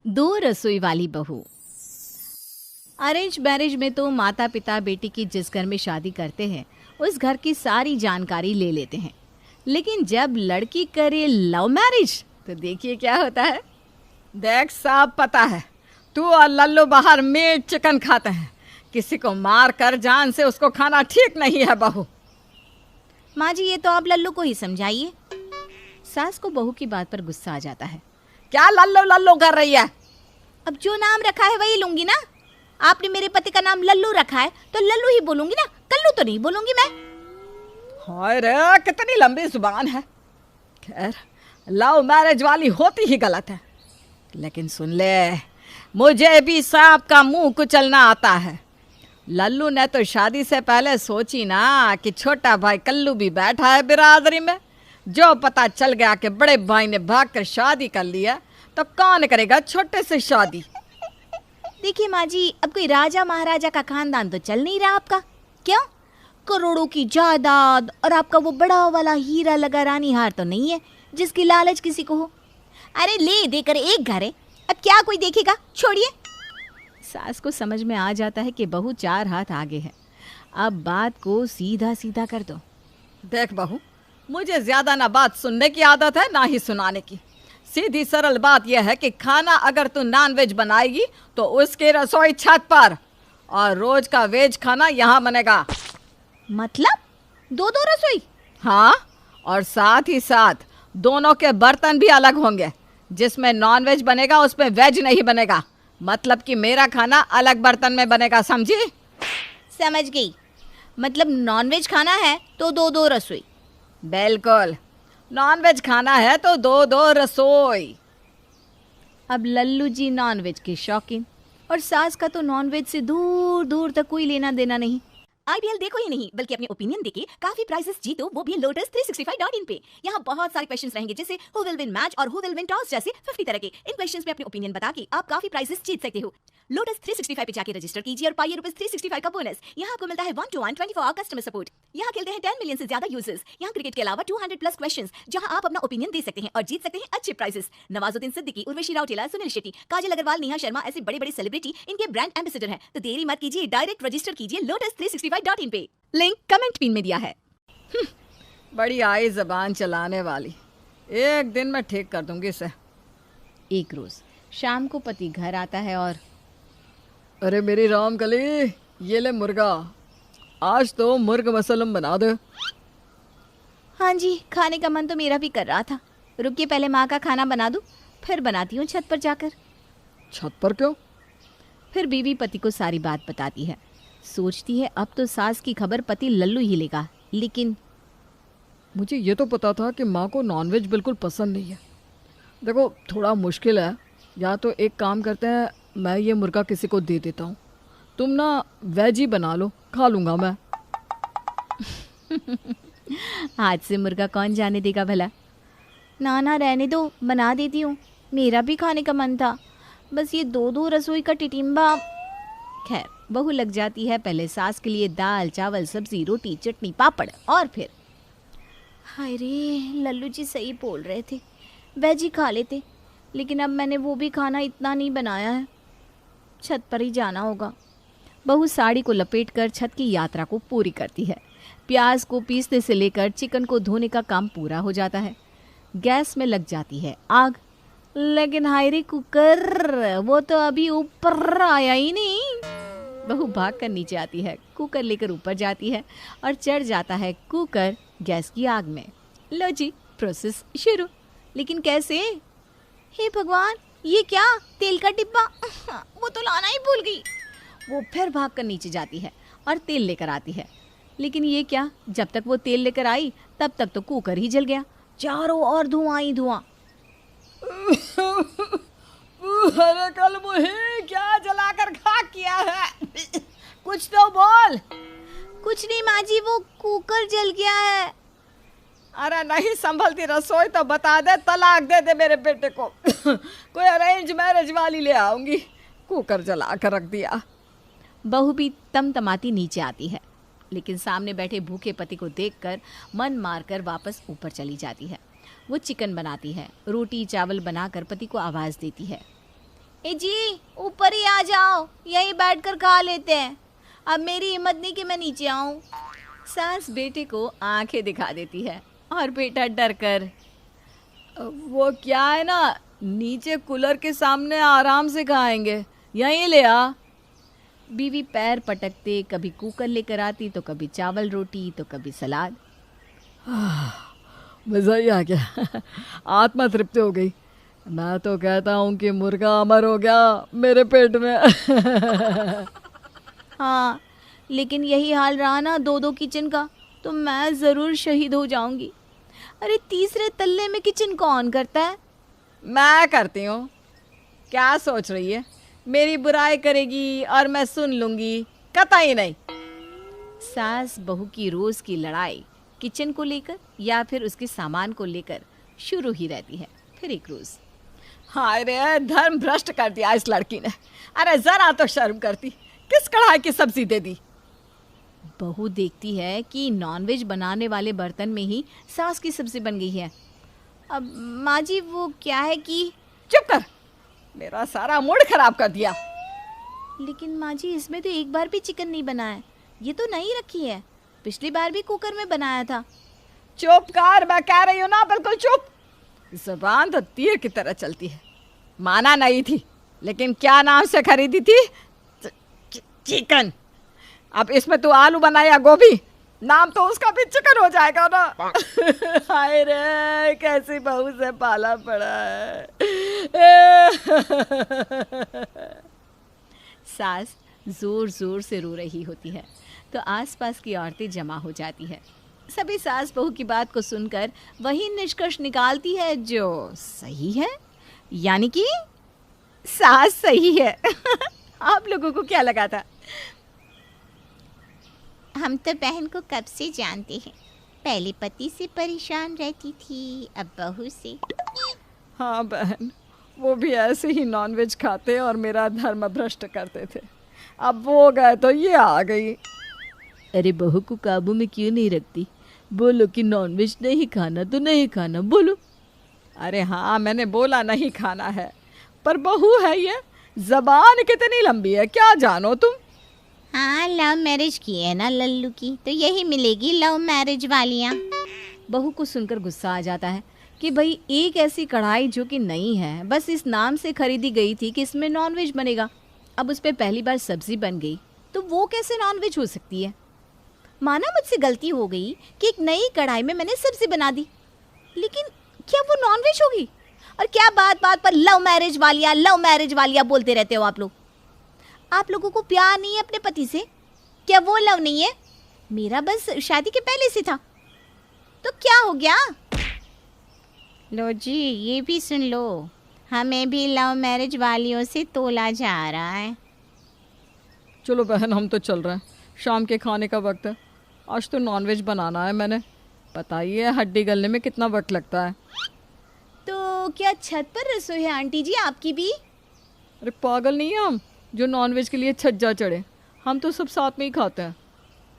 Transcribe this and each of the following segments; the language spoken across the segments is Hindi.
दो रसोई वाली बहू। अरेंज मैरिज में तो माता पिता बेटी की जिस घर में शादी करते हैं उस घर की सारी जानकारी ले लेते हैं, लेकिन जब लड़की करे लव मैरिज तो देखिए क्या होता है। देख साहब, पता है तू और लल्लू बाहर मीट चिकन खाते हैं, किसी को मार कर जान से उसको खाना ठीक नहीं है बहू। माँ जी, ये तो आप लल्लू को ही समझाइए। सास को बहू की बात पर गुस्सा आ जाता है। क्या लल्लू लल्लू कर रही है? अब जो नाम रखा है वही लूंगी ना। आपने मेरे पति का नाम लल्लू रखा है तो लल्लू ही बोलूंगी ना, कल्लू तो नहीं बोलूंगी मैं। हाय रे, कितनी लंबी जुबान है। खैर, लव मैरिज वाली होती ही गलत है, लेकिन सुन ले, मुझे भी सांप का मुंह कुचलना आता है। लल्लू ने तो शादी से पहले सोची ना कि छोटा भाई कल्लू भी बैठा है बिरादरी में। जो पता चल गया कि बड़े भाई ने भागकर शादी कर लिया तो कौन करेगा छोटे से शादी। देखिए माँ जी, अब कोई राजा महाराजा का खानदान तो चल नहीं रहा आपका। क्यों? करोड़ों की जायदाद और आपका वो बड़ा वाला हीरा लगा रानी हार तो नहीं है जिसकी लालच किसी को हो। अरे ले देकर एक घर है, अब क्या कोई देखेगा, छोड़िए। सास को समझ में आ जाता है कि बहू चार हाथ आगे है, अब बात को सीधा सीधा कर दो। देख बहू, मुझे ज्यादा ना बात सुनने की आदत है ना ही सुनाने की। सीधी सरल बात यह है कि खाना अगर तू नॉन वेज बनाएगी तो उसकी रसोई छत पर, और रोज का वेज खाना यहाँ बनेगा। मतलब दो दो रसोई? हाँ, और साथ ही साथ दोनों के बर्तन भी अलग होंगे। जिसमें नॉन वेज बनेगा उसमें वेज नहीं बनेगा। मतलब कि मेरा खाना अलग बर्तन में बनेगा, समझी? समझ गई। मतलब नॉनवेज खाना है तो दो दो रसोई। बिल्कुल, नॉनवेज खाना है तो दो दो रसोई। अब लल्लू जी नॉनवेज के शौकीन और सास का तो नॉनवेज से दूर दूर तक कोई लेना देना नहीं। आईपीएल देखो ही नहीं बल्कि अपने ओपिनियन देके काफी प्राइजेस जीतो, वो भी lotus365.in पे। यहाँ बहुत सारे क्वेश्चंस रहेंगे जैसे हु विल विन मैच और हु विल विन टॉस जैसे 50 तरह के। इन क्वेश्चंस में अपने ओपिनियन बता के आप काफी प्राइजेस जीत सकते हो। लोटस 365 पे जाके रजिस्टर कीजिए और पाइए ₹365 का बोनस। यहाँ आपको मिलता है 1-to-1 24 आवर कस्टमर सपोर्ट। यहाँ खेलते हैं 10 मिलियन से ज्यादा यूजर्स। यहाँ क्रिकेट के अलावा 200+ क्वेश्चंस जहाँ आप अपना ओपिनियन दे सकते हैं और जीत सकते हैं अच्छे प्राइजेस। नवाजुद्दीन सिद्दीकी, उर्वशी राउटेला, सुनील शेट्टी, काजल अग्रवाल, नेहा शर्मा ऐसे बड़े बड़े सेलिब्रिटी इनके ब्रांड एम्बेसडर हैं। तो देरी मत कीजिए, डायरेक्ट रजिस्टर कीजिए lotus365.in पे। लिंक कमेंट पिन में दिया है। बड़ी आई जबान चलाने वाली, एक दिन मैं ठीक कर दूंगी इसे। एक रोज शाम को पति घर आता है और अरे मेरी राम कली, ये ले मुर्गा, आज तो मुर्ग मसलम बना दे। हाँ जी, खाने का मन तो मेरा भी कर रहा था। रुकिए, पहले माँ का खाना बना दूं, फिर बनाती हूँ छत पर जाकर। छत पर क्यों? फिर बीवी पति को सारी बात बताती है। सोचती है अब तो सास की खबर पति लल्लू ही लेगा, लेकिन मुझे ये तो पता था कि माँ को नॉनवेज बिल्कुल पसंद नहीं है। देखो थोड़ा मुश्किल है, या तो एक काम करते हैं, मैं ये मुर्गा किसी को दे देता हूँ, तुम ना वेज ही बना लो, खा लूँगा मैं। हाथ से मुर्गा कौन जाने देगा भला। ना ना रहने दो, बना देती हूँ, मेरा भी खाने का मन था, बस ये दो दो रसोई का टिटिम्बा। खैर बहू लग जाती है पहले सास के लिए दाल चावल सब्जी रोटी चटनी पापड़, और फिर हाय रे, लल्लू जी सही बोल रहे थे, वेज ही खा लेते, लेकिन अब मैंने वो भी खाना इतना नहीं बनाया है, छत पर ही जाना होगा। बहू साड़ी को लपेटकर छत की यात्रा को पूरी करती है। प्याज को पीसने से लेकर चिकन को धोने का काम पूरा हो जाता है। गैस में लग जाती है आग, लेकिन हाय रे कुकर, वो तो अभी ऊपर आया ही नहीं। बहू भाग कर नीचे आती है, कुकर लेकर ऊपर जाती है और चढ़ जाता है कुकर गैस की आग में। लो जी, प्रोसेस शुरू। लेकिन कैसे? हे भगवान, ये क्या, तेल का डिब्बा, वो तो लाना ही भूल गई। वो फिर भाग कर नीचे जाती है और तेल लेकर आती है, लेकिन ये क्या, जब तक वो तेल लेकर आई तब तक तो कुकर ही जल गया, चारों ओर धुआं ही धुआं। अरे कल मुझे क्या जलाकर खाक किया है, कुछ तो बोल। कुछ नहीं माँ जी, वो कुकर जल गया है। अरे नहीं संभलती रसोई तो बता दे, तलाक दे दे मेरे बेटे को। कोई अरेंज मैरिज वाली ले आऊंगी, कुकर जला कर रख दिया। बहू भी तमतमाती नीचे आती है, लेकिन सामने बैठे भूखे पति को देखकर मन मारकर वापस ऊपर चली जाती है। वो चिकन बनाती है, रोटी चावल बनाकर पति को आवाज़ देती है। ए जी, ऊपर ही आ जाओ, यहीं बैठकर खा लेते हैं। अब मेरी हिम्मत नहीं कि मैं नीचे आऊं। सास बेटे को आंखें दिखा देती है और बेटा डर कर, वो क्या है ना, नीचे कूलर के सामने आराम से खाएंगे, यहीं ले आ। बीवी पैर पटकते कभी कुकर लेकर आती तो कभी चावल रोटी तो कभी सलाद। मज़ा ही आ गया, आत्मा तृप्ति हो गई। मैं तो कहता हूँ कि मुर्गा अमर हो गया मेरे पेट में। हाँ, लेकिन यही हाल रहा ना दो दो किचन का तो मैं ज़रूर शहीद हो जाऊंगी। अरे तीसरे तल्ले में किचन कौन करता है? मैं करती हूँ। क्या सोच रही है, मेरी बुराई करेगी और मैं सुन लूँगी? कतई नहीं। सास बहू की रोज़ की लड़ाई किचन को लेकर या फिर उसके सामान को लेकर शुरू ही रहती है। फिर एक रोज़, हाय रे, धर्म भ्रष्ट कर दिया इस लड़की ने। अरे ज़रा तो शर्म करती, किस कढ़ाई की सब्जी दे दी। बहू देखती है कि नॉनवेज बनाने वाले बर्तन में ही सास की सब्जी बन गई है। अब माँ जी वो क्या है कि, चुप कर, मेरा सारा मूड खराब कर दिया। लेकिन माँ जी इसमें तो एक बार भी चिकन नहीं बना है, ये तो नई रखी है, पिछली बार भी कुकर में बनाया था। चुप कर, मैं कह रही हूँ ना, बिल्कुल चुप। ज़बान तो तीर की तरह चलती है। माना नहीं थी, लेकिन क्या नाम से खरीदी थी? चिकन। अब इसमें तू आलू बना या गोभी, नाम तो उसका भी चिकन हो जाएगा ना। हाय रे, कैसी बहू से पाला पड़ा है। सास जोर जोर से रो रही होती है तो आसपास की औरतें जमा हो जाती है। सभी सास बहू की बात को सुनकर वही निष्कर्ष निकालती है जो सही है, यानी कि सास सही है। आप लोगों को क्या लगा था? हम तो बहन को कब से जानते हैं, पहले पति से परेशान रहती थी, अब बहू से। हाँ बहन, वो भी ऐसे ही नॉनवेज खाते और मेरा धर्म भ्रष्ट करते थे। अब वो गए तो ये आ गई। अरे बहू को काबू में क्यों नहीं रखती? बोलो कि नॉनवेज नहीं खाना तो नहीं खाना, बोलो। अरे हाँ, मैंने बोला नहीं खाना है, पर बहू है ये, जबान कितनी लंबी है, क्या जानो तुम। हाँ, लव मैरिज की है ना लल्लू की, तो यही मिलेगी लव मैरिज वालियाँ। बहू को सुनकर गुस्सा आ जाता है कि भाई एक ऐसी कढ़ाई जो कि नई है, बस इस नाम से खरीदी गई थी कि इसमें नॉनवेज बनेगा, अब उस पर पहली बार सब्जी बन गई तो वो कैसे नॉनवेज हो सकती है? माना मुझसे गलती हो गई कि एक नई कढ़ाई में मैंने सब्जी बना दी, लेकिन क्या वो नॉनवेज होगी? और क्या बात बात पर लव मैरिज वालिया बोलते रहते हो आप लोग? आप लोगों को प्यार नहीं है अपने पति से? क्या वो लव नहीं है? मेरा बस शादी के पहले से था, तो क्या हो गया? लो जी, ये भी सुन लो, हमें भी लव मैरिज वालियों से तोला जा रहा है। चलो बहन, हम तो चल रहे हैं, शाम के खाने का वक्त है। आज तो नॉनवेज बनाना है मैंने। पता ही है हड्डी गलने में कितना वक्त लगता है। तो क्या छत पर रसोई है आंटी जी आपकी भी? अरे पागल नहीं है हम जो नॉनवेज के लिए छज्जा चढ़े, हम तो सब साथ में ही खाते हैं।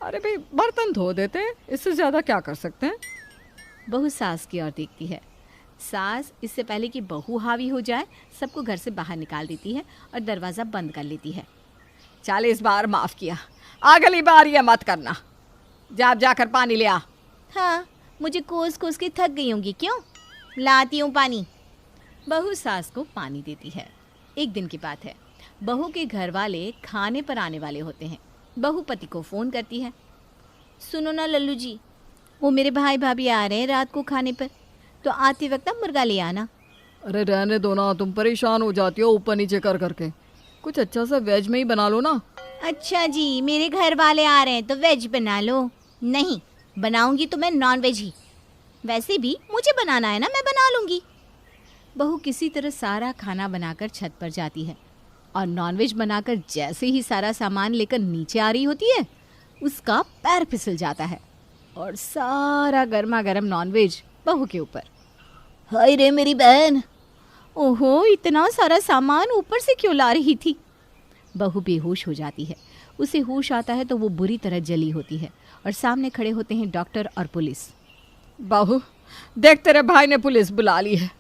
अरे भाई, बर्तन धो देते हैं, इससे ज़्यादा क्या कर सकते हैं। बहू सास की ओर देखती है। सास इससे पहले कि बहू हावी हो जाए सबको घर से बाहर निकाल देती है और दरवाज़ा बंद कर लेती है। 40 बार माफ़ किया, अगली बार ये मत करना। जाकर पानी ले आ। हाँ, मुझे कोस कोस के थक गई होंगी, क्यों? लाती हूँ पानी। बहू सास को पानी देती है। एक दिन की बात है, बहू के घर वाले खाने पर आने वाले होते हैं। बहू पति को फ़ोन करती है, सुनो ना लल्लू जी, वो मेरे भाई भाभी आ रहे हैं रात को खाने पर, तो आते वक्त ना मुर्गा ले आना। अरे रहने दो ना, तुम परेशान हो जाती हो ऊपर नीचे कर करके। कुछ अच्छा सा वेज में ही बना लो ना। अच्छा जी, मेरे घर वाले आ रहे हैं तो वेज बना लो। नहीं, बनाऊंगी तो मैं नॉन वेज ही। वैसे भी मुझे बनाना है ना, मैं बना लूँगी। बहू किसी तरह सारा खाना बनाकर छत पर जाती है और नॉनवेज बनाकर जैसे ही सारा सामान लेकर नीचे आ रही होती है, उसका पैर फिसल जाता है और सारा गर्मा गर्म नॉनवेज बहू के ऊपर। हाय रे मेरी बहन, ओहो इतना सारा सामान ऊपर से क्यों ला रही थी? बहू बेहोश हो जाती है। उसे होश आता है तो वो बुरी तरह जली होती है और सामने खड़े होते हैं डॉक्टर और पुलिस। बहू देख, तेरे भाई ने पुलिस बुला ली है।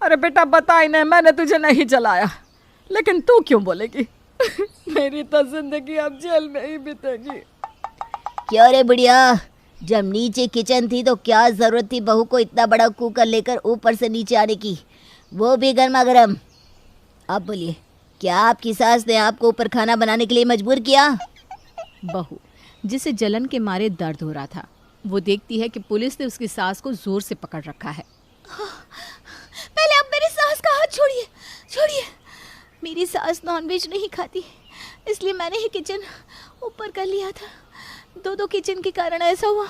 अरे बेटा बता ही नहीं, मैंने तुझे नहीं जलाया। लेकिन तू क्यों बोलेगी? मेरी तो जिंदगी अब जेल में ही बीतेगी। क्यों रे बुढ़िया, जब नीचे किचन थी तो क्या जरूरत थी बहू को इतना बड़ा कुकर लेकर ऊपर से नीचे आने की, वो भी गर्मा गर्म। अब बोलिए, क्या आपकी सास ने आपको ऊपर खाना बनाने के लिए मजबूर किया? बहू, जिसे जलन के मारे दर्द हो रहा था, वो देखती है कि पुलिस ने उसकी सास को जोर से पकड़ रखा है। पहले आप मेरी सास का हाथ छोड़िए, छोड़िए। मेरी सास नॉनवेज नहीं खाती, इसलिए मैंने ही किचन ऊपर कर लिया था। दो किचन के कारण ऐसा हुआ।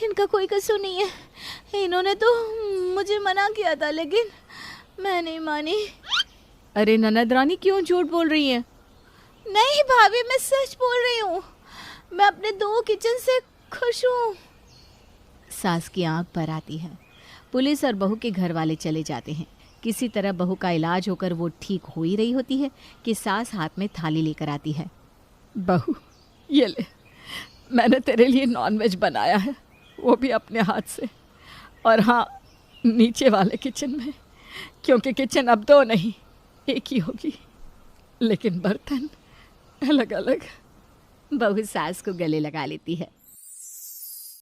इनका कोई कसूर नहीं है। इन्होंने तो मुझे मना किया था, लेकिन मैं नहीं मानी। अरे ननद रानी, क्यों झूठ बोल रही है? नहीं भाभी, मैं सच बोल रही हूँ। मैं अपने 2 किचन से खुश हूँ। सास की आंख पर आती है। पुलिस और बहू के घर वाले चले जाते हैं। किसी तरह बहू का इलाज होकर वो ठीक हो ही रही होती है कि सास हाथ में थाली लेकर आती है। बहू, ये ले, मैंने तेरे लिए नॉनवेज बनाया है, वो भी अपने हाथ से। और हाँ, नीचे वाले किचन में, क्योंकि किचन अब 2 नहीं, 1 ही होगी, लेकिन बर्तन अलग अलग। बहू सास को गले लगा लेती है।